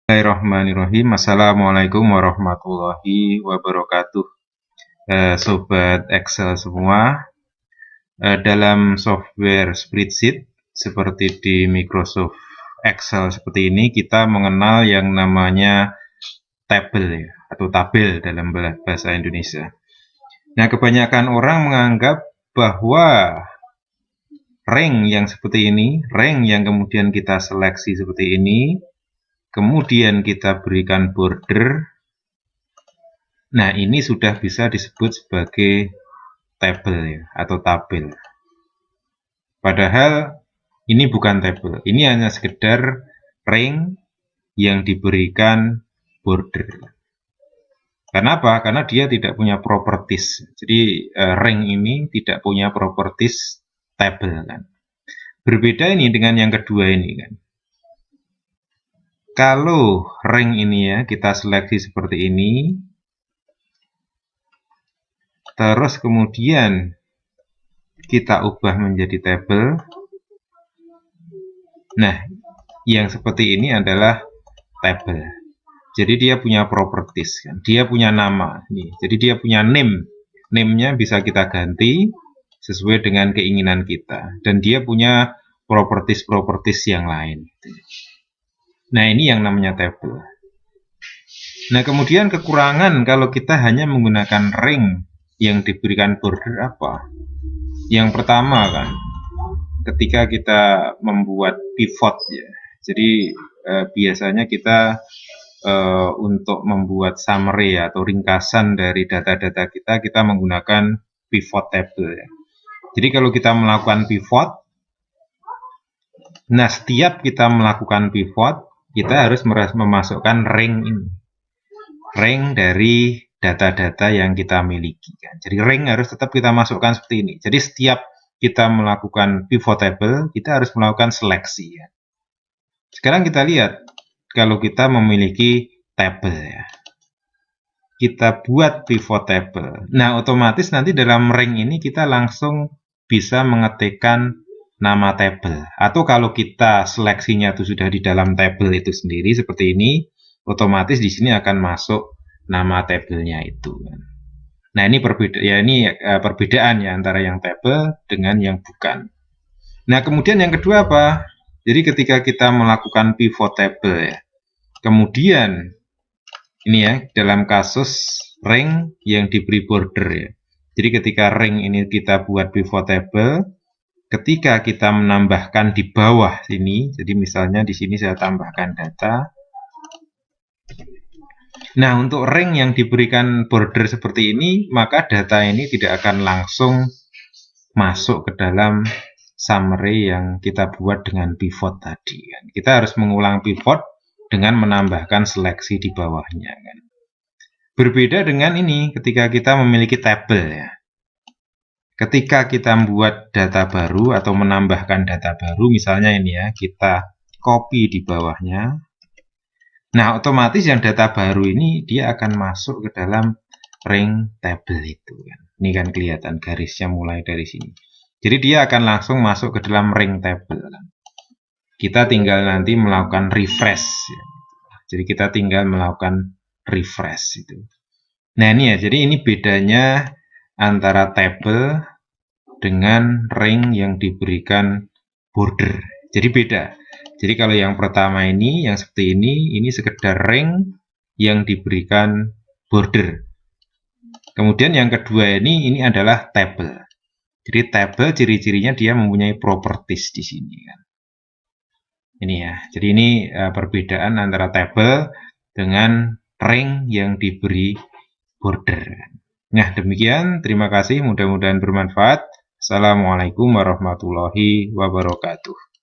Bismillahirrahmanirrahim. Assalamualaikum warahmatullahi wabarakatuh. Sobat Excel semua, dalam software spreadsheet seperti di Microsoft Excel seperti ini, kita mengenal yang namanya tabel ya, atau tabel dalam bahasa Indonesia. Nah, kebanyakan orang menganggap bahwa rank yang seperti ini, rank yang kemudian kita seleksi seperti ini, kemudian kita berikan border. Nah, ini sudah bisa disebut sebagai tabel ya, atau tabel. Padahal ini bukan tabel, ini hanya sekedar rank yang diberikan border. Kenapa? Karena dia tidak punya properties. Jadi rank ini tidak punya properties tabel kan. Berbeda ini dengan yang kedua ini kan. Kalau rank ini ya kita seleksi seperti ini, terus kemudian kita ubah menjadi tabel. Nah, yang seperti ini adalah tabel. Jadi dia punya properties kan. Dia punya nama nih. Jadi dia punya name. Name-nya bisa kita ganti sesuai dengan keinginan kita. Dan dia punya properties yang lain. Nah, ini yang namanya tabel. Nah, kemudian kekurangan kalau kita hanya menggunakan ring yang diberikan border apa? Yang pertama kan, ketika kita membuat pivot ya. Jadi biasanya kita untuk membuat summary atau ringkasan dari data-data kita menggunakan pivot table ya. Jadi kalau kita melakukan pivot, nah setiap kita melakukan pivot, kita harus memasukkan ring ini. Ring dari data-data yang kita miliki kan. Jadi ring harus tetap kita masukkan seperti ini. Jadi setiap kita melakukan pivot table, kita harus melakukan seleksi ya. Sekarang kita lihat kalau kita memiliki tabel ya. Kita buat pivot table. Nah, otomatis nanti dalam ring ini kita langsung bisa mengetikkan nama tabel. Atau kalau kita seleksinya itu sudah di dalam tabel itu sendiri seperti ini, otomatis di sini akan masuk nama tabelnya itu. Nah, ini perbedaan ya antara yang tabel dengan yang bukan. Nah, kemudian yang kedua apa? Jadi ketika kita melakukan pivot table ya, kemudian ini ya dalam kasus ring yang diberi border ya. Jadi ketika ring ini kita buat pivot table, ketika kita menambahkan di bawah sini, jadi misalnya di sini saya tambahkan data. Nah, untuk ring yang diberikan border seperti ini, maka data ini tidak akan langsung masuk ke dalam summary yang kita buat dengan pivot tadi kan. Kita harus mengulang pivot dengan menambahkan seleksi di bawahnya kan. Berbeda dengan ini ketika kita memiliki tabel ya. Ketika kita membuat data baru atau menambahkan data baru, misalnya ini ya, kita copy di bawahnya. Nah, otomatis yang data baru ini dia akan masuk ke dalam ring table itu kan. Ini kan kelihatan garisnya mulai dari sini. Jadi dia akan langsung masuk ke dalam ring table kan. Kita tinggal nanti melakukan refresh ya. Jadi kita tinggal melakukan refresh itu. Nah, ini ya. Jadi ini bedanya antara table dengan ring yang diberikan border. Jadi beda. Jadi kalau yang pertama ini, yang seperti ini sekedar ring yang diberikan border. Kemudian yang kedua ini adalah tabel. Jadi tabel ciri-cirinya dia mempunyai properties di sini kan. Ini ya. Jadi ini perbedaan antara tabel dengan ring yang diberi border. Nah, demikian. Terima kasih. Mudah-mudahan bermanfaat. Assalamualaikum warahmatullahi wabarakatuh.